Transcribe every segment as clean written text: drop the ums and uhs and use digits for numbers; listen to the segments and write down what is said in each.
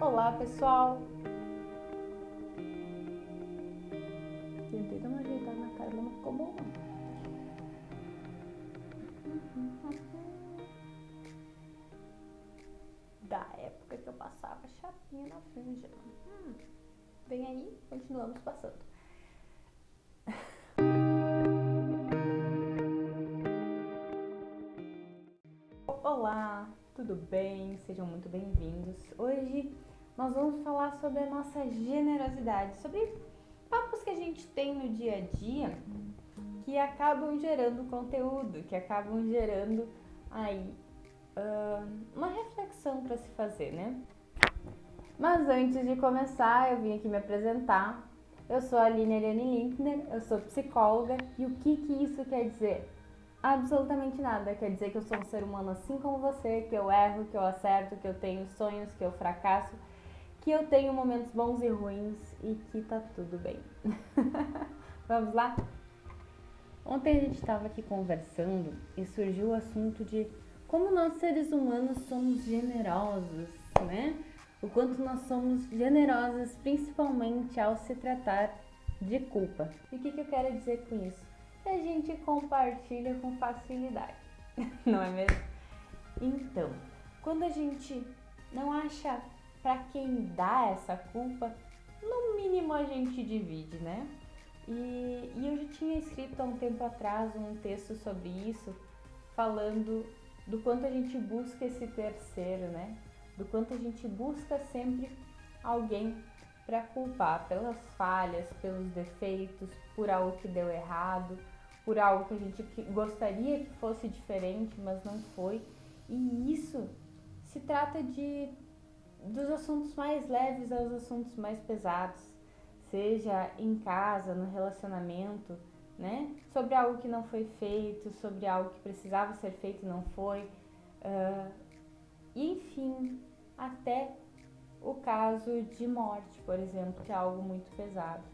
Olá, pessoal! Tentei dar uma ajeitada na cara, mas não ficou bom, não. Da época que eu passava chapinha na franja. Vem aí, continuamos passando. Olá, tudo bem? Sejam muito bem-vindos. Hoje nós vamos falar sobre a nossa generosidade, sobre papos que a gente tem no dia a dia que acabam gerando conteúdo, que acabam gerando aí uma reflexão para se fazer, né? Mas antes de começar, eu vim aqui me apresentar. Eu sou a Aline Eliane Linkner, eu sou psicóloga e o que isso quer dizer? Absolutamente nada, quer dizer que eu sou um ser humano assim como você, que eu erro, que eu acerto, que eu tenho sonhos, que eu fracasso, que eu tenho momentos bons e ruins e que tá tudo bem. Vamos lá? Ontem a gente estava aqui conversando e surgiu o assunto de como nós seres humanos somos generosos, né? O quanto nós somos generosos, principalmente ao se tratar de culpa. E o que eu quero dizer com isso? Que a gente compartilha com facilidade, não é mesmo? Então, quando a gente não acha para quem dá essa culpa, no mínimo a gente divide, né? E eu já tinha escrito há um tempo atrás um texto sobre isso, falando do quanto a gente busca esse terceiro, né? Do quanto a gente busca sempre alguém para culpar pelas falhas, pelos defeitos, por algo que deu errado, por algo que a gente gostaria que fosse diferente, mas não foi. E isso se trata dos assuntos mais leves aos assuntos mais pesados, seja em casa, no relacionamento, né? Sobre algo que não foi feito, sobre algo que precisava ser feito e não foi. Enfim, até o caso de morte, por exemplo, que é algo muito pesado.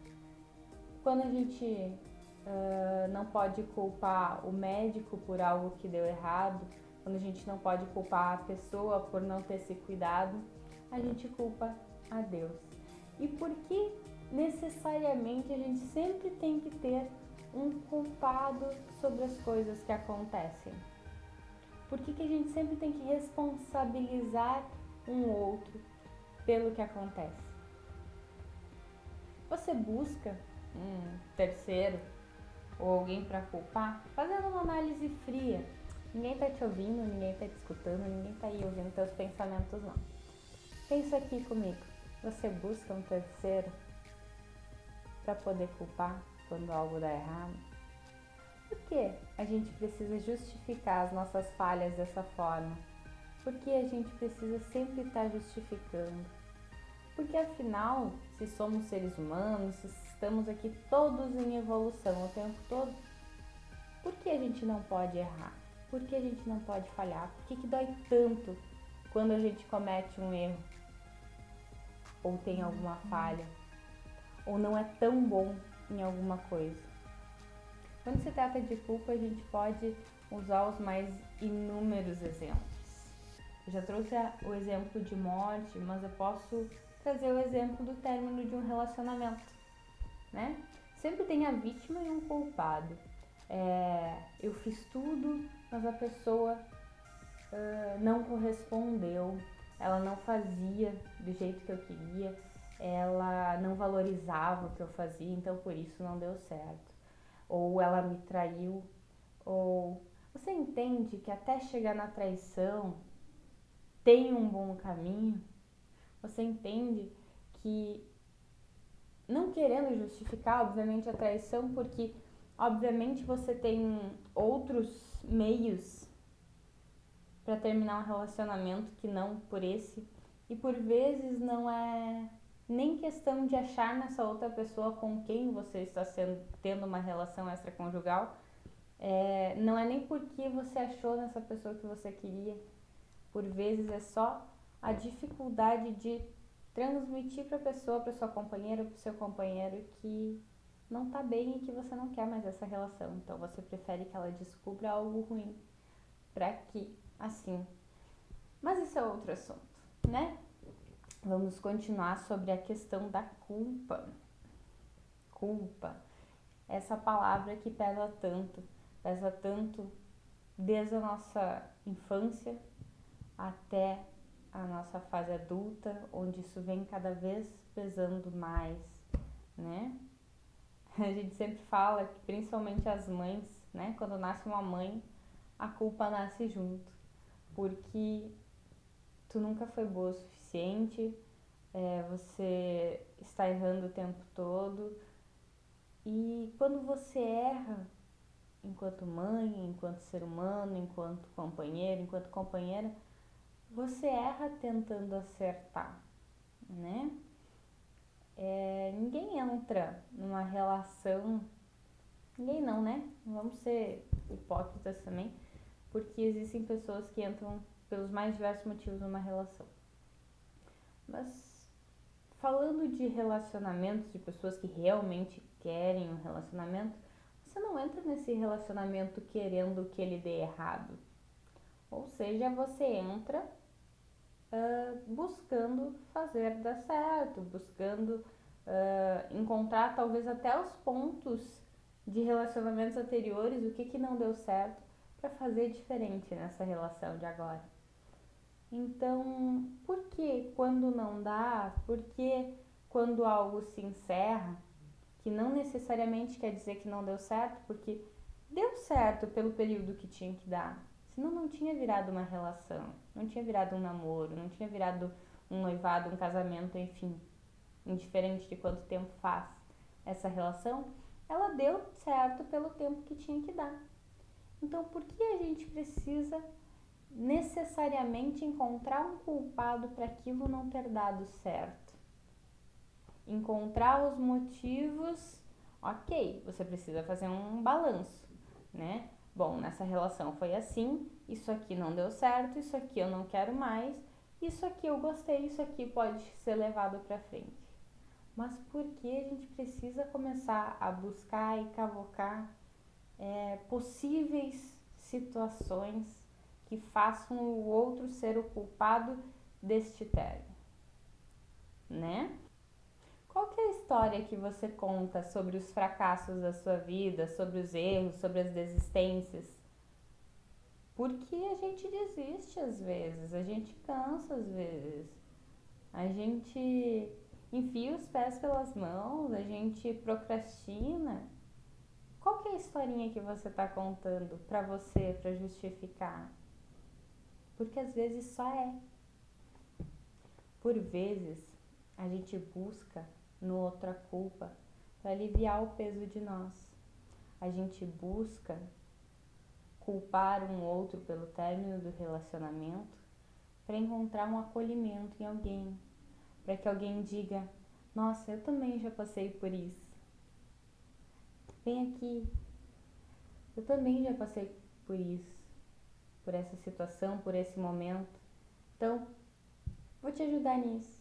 Quando a gente não pode culpar o médico por algo que deu errado, quando a gente não pode culpar a pessoa por não ter se cuidado, a gente culpa a Deus. E por que necessariamente a gente sempre tem que ter um culpado sobre as coisas que acontecem? Por que a gente sempre tem que responsabilizar um outro pelo que acontece? Você busca um terceiro ou alguém para culpar, fazendo uma análise fria. Ninguém tá te ouvindo, ninguém tá te escutando, ninguém tá aí ouvindo teus pensamentos, não. Pensa aqui comigo. Você busca um terceiro para poder culpar quando algo dá errado? Por que a gente precisa justificar as nossas falhas dessa forma? Por que a gente precisa sempre estar justificando? Porque afinal, se somos seres humanos, se estamos aqui todos em evolução o tempo todo, por que a gente não pode errar? Por que a gente não pode falhar? Por que dói tanto quando a gente comete um erro? Ou tem alguma falha? Ou não é tão bom em alguma coisa? Quando se trata de culpa, a gente pode usar os mais inúmeros exemplos. Eu já trouxe o exemplo de morte, mas eu posso trazer o exemplo do término de um relacionamento, né? Sempre tem a vítima e um culpado. Eu fiz tudo, mas a pessoa não correspondeu, ela não fazia do jeito que eu queria, ela não valorizava o que eu fazia, então por isso não deu certo. Ou ela me traiu, ou você entende que até chegar na traição tem um bom caminho? Você entende que, não querendo justificar, obviamente, a traição, porque, obviamente, você tem outros meios para terminar um relacionamento que não por esse, e por vezes não é nem questão de achar nessa outra pessoa com quem você está tendo uma relação extraconjugal, não é nem porque você achou nessa pessoa que você queria, por vezes é só a dificuldade de transmitir para a pessoa, para sua companheira, para o seu companheiro que não tá bem e que você não quer mais essa relação. Então você prefere que ela descubra algo ruim para que assim. Mas isso é outro assunto, né? Vamos continuar sobre a questão da culpa. Culpa, essa palavra que pesa tanto desde a nossa infância até a nossa fase adulta, onde isso vem cada vez pesando mais, né? A gente sempre fala que principalmente as mães, né? Quando nasce uma mãe, a culpa nasce junto, porque tu nunca foi boa o suficiente, você está errando o tempo todo, e quando você erra, enquanto mãe, enquanto ser humano, enquanto companheiro, enquanto companheira, você erra tentando acertar, né? Ninguém entra numa relação, ninguém não, né? Vamos ser hipócritas também, porque existem pessoas que entram pelos mais diversos motivos numa relação. Mas falando de relacionamentos, de pessoas que realmente querem um relacionamento, você não entra nesse relacionamento querendo que ele dê errado. Ou seja, você entra buscando fazer dar certo, buscando encontrar talvez até os pontos de relacionamentos anteriores, o que não deu certo, para fazer diferente nessa relação de agora. Então, por que quando não dá, por que quando algo se encerra, que não necessariamente quer dizer que não deu certo, porque deu certo pelo período que tinha que dar, senão não tinha virado uma relação, não tinha virado um namoro, não tinha virado um noivado, um casamento, enfim, indiferente de quanto tempo faz essa relação, ela deu certo pelo tempo que tinha que dar. Então, por que a gente precisa necessariamente encontrar um culpado para aquilo não ter dado certo? Encontrar os motivos, ok, você precisa fazer um balanço, né? Bom, nessa relação foi assim, isso aqui não deu certo, isso aqui eu não quero mais, isso aqui eu gostei, isso aqui pode ser levado para frente. Mas por que a gente precisa começar a buscar e cavocar possíveis situações que façam o outro ser o culpado deste término, né? Qual que é a história que você conta sobre os fracassos da sua vida, sobre os erros, sobre as desistências? Porque a gente desiste às vezes, a gente cansa às vezes, a gente enfia os pés pelas mãos, a gente procrastina. Qual que é a historinha que você está contando para você, para justificar? Porque às vezes só é. Por vezes a gente busca no outro a culpa para aliviar o peso de nós. A gente busca culpar um outro pelo término do relacionamento para encontrar um acolhimento em alguém, para que alguém diga: nossa, eu também já passei por isso. Vem aqui, eu também já passei por isso, por essa situação, por esse momento. Então, vou te ajudar nisso.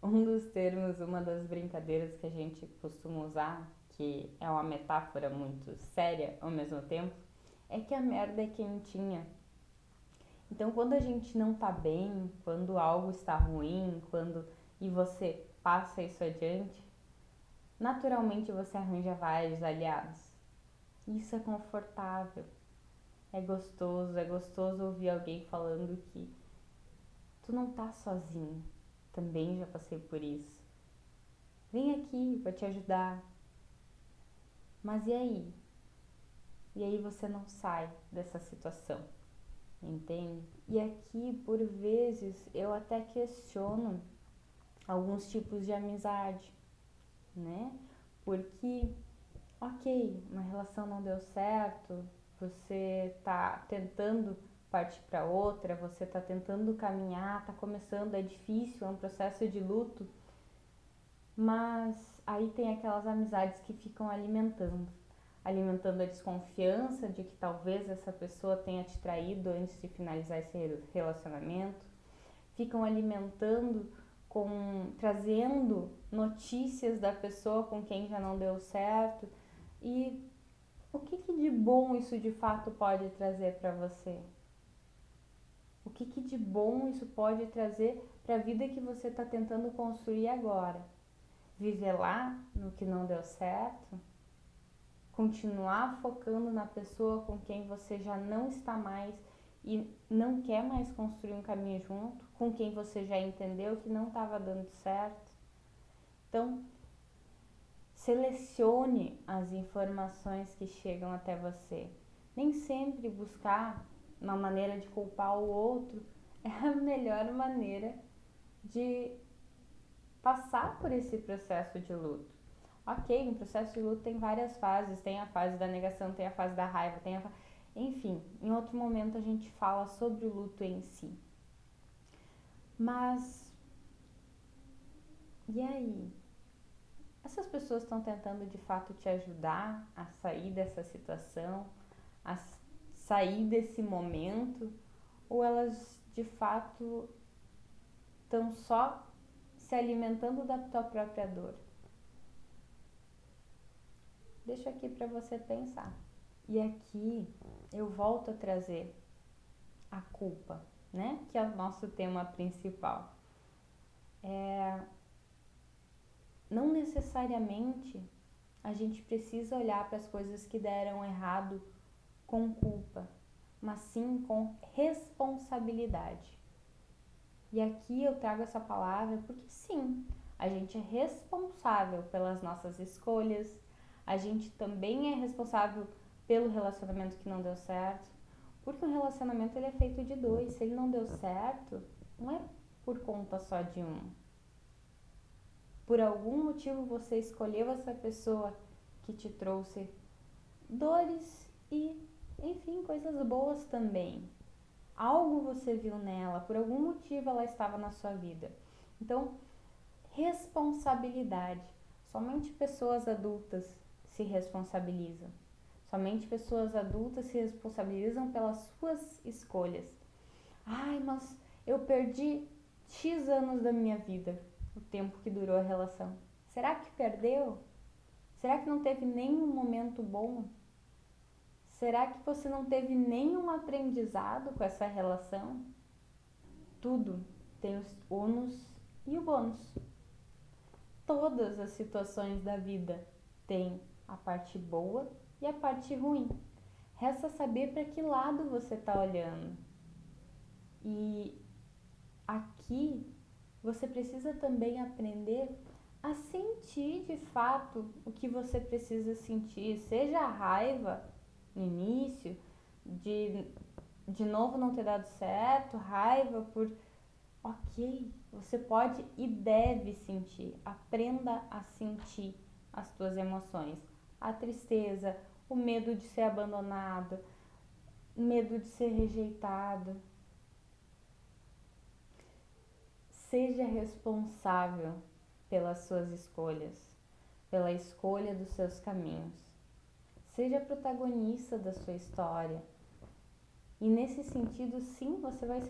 Um dos termos, uma das brincadeiras que a gente costuma usar, que é uma metáfora muito séria ao mesmo tempo, é que a merda é quentinha. Então, quando a gente não tá bem, quando algo está ruim, e você passa isso adiante, naturalmente você arranja vários aliados. Isso é confortável, é gostoso ouvir alguém falando que tu não tá sozinho, também já passei por isso. Vem aqui, vou te ajudar. Mas e aí? E aí você não sai dessa situação, entende? E aqui, por vezes, eu até questiono alguns tipos de amizade, né? Porque, ok, uma relação não deu certo, você tá tentando partir para outra, você tá tentando caminhar, tá começando, é difícil, é um processo de luto, mas aí tem aquelas amizades que ficam alimentando a desconfiança de que talvez essa pessoa tenha te traído antes de finalizar esse relacionamento, ficam alimentando trazendo notícias da pessoa com quem já não deu certo. E o que de bom isso de fato pode trazer para você? O que de bom isso pode trazer para a vida que você está tentando construir agora. Viver lá no que não deu certo, continuar focando na pessoa com quem você já não está mais e não quer mais construir um caminho junto, com quem você já entendeu que não estava dando certo. Então, selecione as informações que chegam até você. Nem sempre buscar uma maneira de culpar o outro é a melhor maneira de passar por esse processo de luto. Ok, um processo de luto tem várias fases, tem a fase da negação, tem a fase da raiva, enfim, em outro momento a gente fala sobre o luto em si. Mas, e aí? Essas pessoas estão tentando de fato te ajudar a sair dessa situação, a sair desse momento, ou elas de fato estão só se alimentando da tua própria dor? Deixa aqui para você pensar. E aqui eu volto a trazer a culpa, né? Que é o nosso tema principal. Não necessariamente a gente precisa olhar para as coisas que deram errado com culpa, mas sim com responsabilidade. E aqui eu trago essa palavra porque sim, a gente é responsável pelas nossas escolhas, a gente também é responsável pelo relacionamento que não deu certo, porque um relacionamento ele é feito de dois. Se ele não deu certo, não é por conta só de um. Por algum motivo você escolheu essa pessoa que te trouxe dores e, enfim, coisas boas também. Algo você viu nela, por algum motivo ela estava na sua vida. Então, responsabilidade. Somente pessoas adultas se responsabilizam. Somente pessoas adultas se responsabilizam pelas suas escolhas. Ai, mas eu perdi X anos da minha vida, o tempo que durou a relação. Será que perdeu? Será que não teve nenhum momento bom? Será que você não teve nenhum aprendizado com essa relação? Tudo tem os ônus e o bônus. Todas as situações da vida têm a parte boa e a parte ruim. Resta saber para que lado você está olhando. E aqui você precisa também aprender a sentir de fato o que você precisa sentir, seja a raiva no início, de novo não ter dado certo, raiva por... Ok, você pode e deve sentir, aprenda a sentir as tuas emoções, a tristeza, o medo de ser abandonado, o medo de ser rejeitado. Seja responsável pelas suas escolhas, pela escolha dos seus caminhos. Seja protagonista da sua história. E nesse sentido, sim, você vai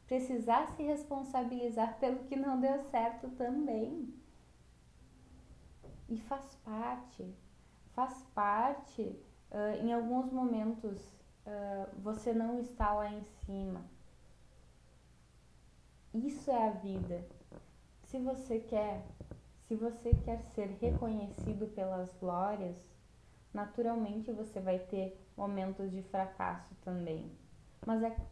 precisar se responsabilizar pelo que não deu certo também. E faz parte, em alguns momentos você não está lá em cima. Isso é a vida. Se você quer ser reconhecido pelas glórias, naturalmente você vai ter momentos de fracasso também.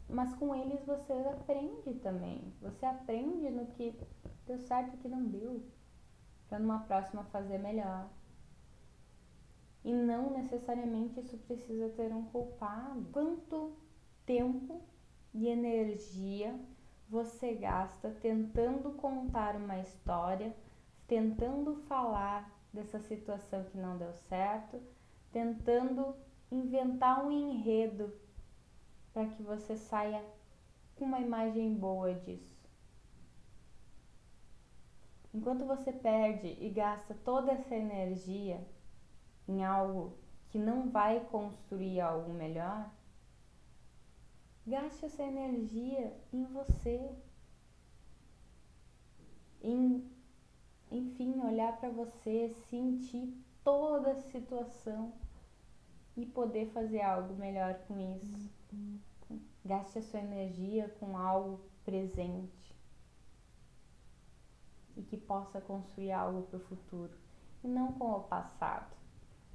Mas com eles você aprende também. Você aprende no que deu certo e que não deu, para numa próxima fazer melhor. E não necessariamente isso precisa ter um culpado. Quanto tempo e energia você gasta tentando contar uma história, tentando falar dessa situação que não deu certo, tentando inventar um enredo para que você saia com uma imagem boa disso. Enquanto você perde e gasta toda essa energia em algo que não vai construir algo melhor, gaste essa energia em você, enfim, olhar para você, sentir toda a situação e poder fazer algo melhor com isso. Gaste a sua energia com algo presente. e que possa construir algo para o futuro e não com o passado.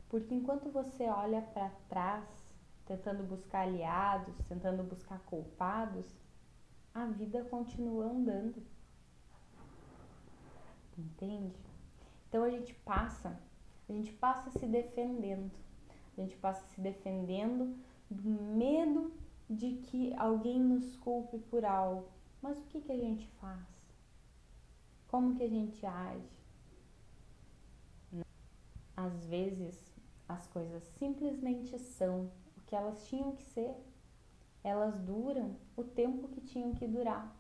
Porque enquanto você olha para trás, tentando buscar aliados, tentando buscar culpados, a vida continua andando. Entende? Então a gente passa se defendendo. A gente passa se defendendo do medo de que alguém nos culpe por algo. Mas o que a gente faz? Como que a gente age? Às vezes, as coisas simplesmente são o que elas tinham que ser. Elas duram o tempo que tinham que durar.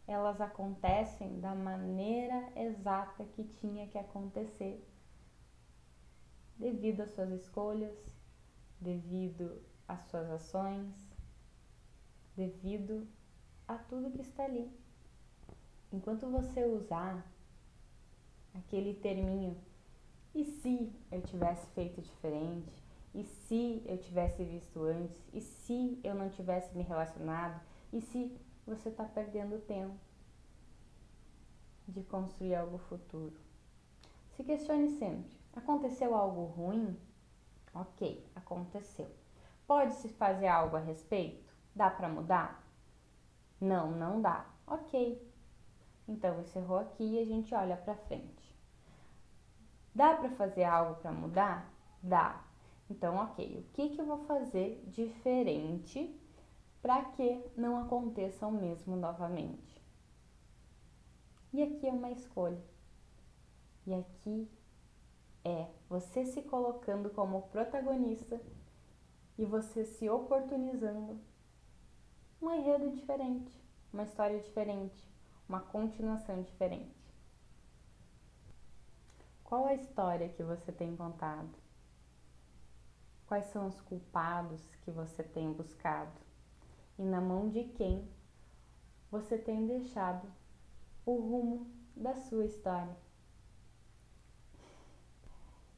Elas acontecem da maneira exata que tinha que acontecer, devido às suas escolhas, devido às suas ações, devido a tudo que está ali. Enquanto você usar aquele terminho, e se eu tivesse feito diferente, e se eu tivesse visto antes, e se eu não tivesse me relacionado, e se você está perdendo tempo de construir algo futuro. Se questione sempre, aconteceu algo ruim? Ok, aconteceu. Pode-se fazer algo a respeito? Dá para mudar? Não, não dá. Ok. Então encerrou aqui e a gente olha para frente. Dá para fazer algo para mudar? Dá. Então, ok. O que eu vou fazer diferente para que não aconteça o mesmo novamente? E aqui é uma escolha. E aqui é você se colocando como protagonista e você se oportunizando um enredo diferente, uma história diferente, uma continuação diferente. Qual a história que você tem contado? Quais são os culpados que você tem buscado? E na mão de quem você tem deixado o rumo da sua história?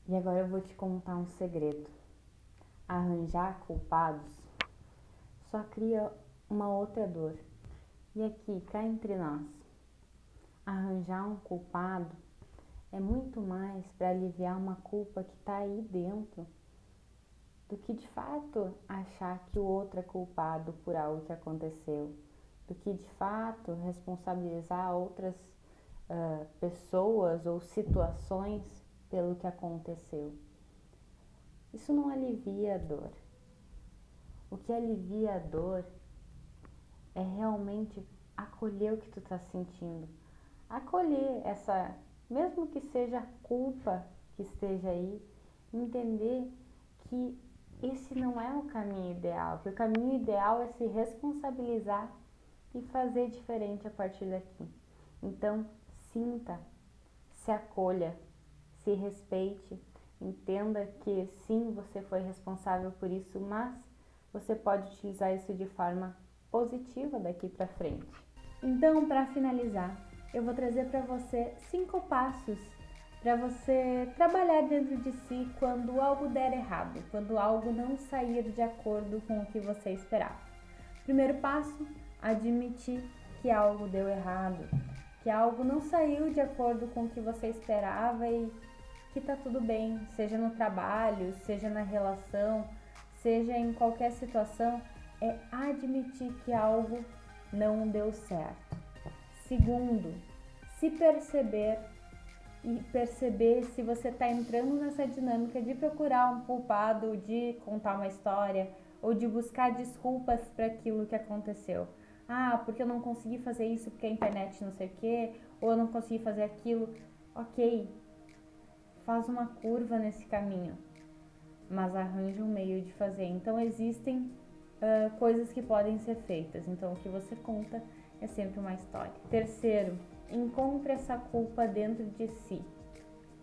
E agora eu vou te contar um segredo. Arranjar culpados só cria uma outra dor. E aqui, cá entre nós, arranjar um culpado é muito mais para aliviar uma culpa que está aí dentro do que de fato achar que o outro é culpado por algo que aconteceu, do que de fato responsabilizar outras pessoas ou situações pelo que aconteceu. Isso não alivia a dor. O que alivia a dor é realmente acolher o que tu tá sentindo. Acolher essa, mesmo que seja culpa que esteja aí, entender que esse não é o caminho ideal, que o caminho ideal é se responsabilizar e fazer diferente a partir daqui. Então, sinta, se acolha, se respeite, entenda que sim, você foi responsável por isso, mas você pode utilizar isso de forma positiva daqui para frente. Então, para finalizar, eu vou trazer para você 5 passos para você trabalhar dentro de si quando algo der errado, quando algo não sair de acordo com o que você esperava. Primeiro passo, admitir que algo deu errado, que algo não saiu de acordo com o que você esperava e que tá tudo bem, seja no trabalho, seja na relação, seja em qualquer situação, é admitir que algo não deu certo. Segundo, se perceber e perceber se você está entrando nessa dinâmica de procurar um culpado, de contar uma história ou de buscar desculpas para aquilo que aconteceu. Ah, porque eu não consegui fazer isso porque a internet não sei o que, ou eu não consegui fazer aquilo. Ok, faz uma curva nesse caminho, mas arranja um meio de fazer. Então existem coisas que podem ser feitas. Então o que você conta é sempre uma história. Terceiro, encontre essa culpa dentro de si.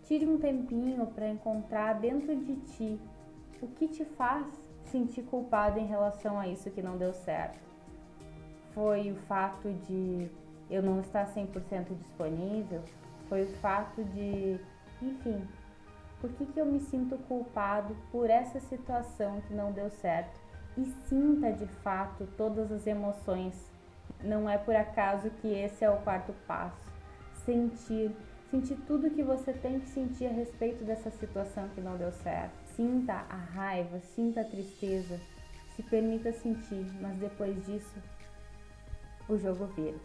Tire um tempinho para encontrar dentro de ti o que te faz sentir culpado em relação a isso que não deu certo. Foi o fato de eu não estar 100% disponível? Foi o fato de, enfim, por que eu me sinto culpado por essa situação que não deu certo? E sinta de fato todas as emoções. Não é por acaso que esse é o quarto passo. sentir tudo que você tem que sentir a respeito dessa situação que não deu certo. Sinta a raiva, sinta a tristeza, se permita sentir, mas depois disso, o jogo vira.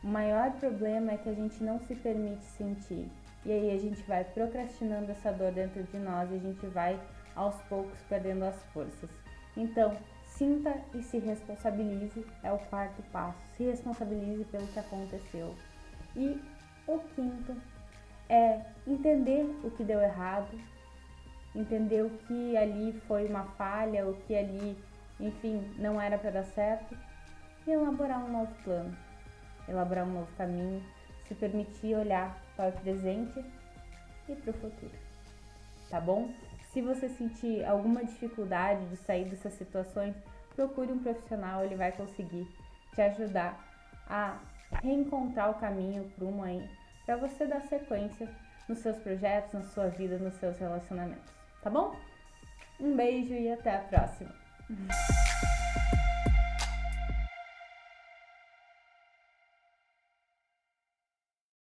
O maior problema é que a gente não se permite sentir. E aí a gente vai procrastinando essa dor dentro de nós e a gente vai, aos poucos, perdendo as forças. Então, sinta e se responsabilize, é o quarto passo. Se responsabilize pelo que aconteceu. E o quinto é entender o que deu errado, entender o que ali foi uma falha, o que ali, enfim, não era para dar certo, e elaborar um novo plano, elaborar um novo caminho, se permitir olhar para o presente e para o futuro, tá bom? Se você sentir alguma dificuldade de sair dessas situações, procure um profissional, ele vai conseguir te ajudar a reencontrar o caminho prumo aí, para você dar sequência nos seus projetos, na sua vida, nos seus relacionamentos, tá bom? Um beijo e até a próxima!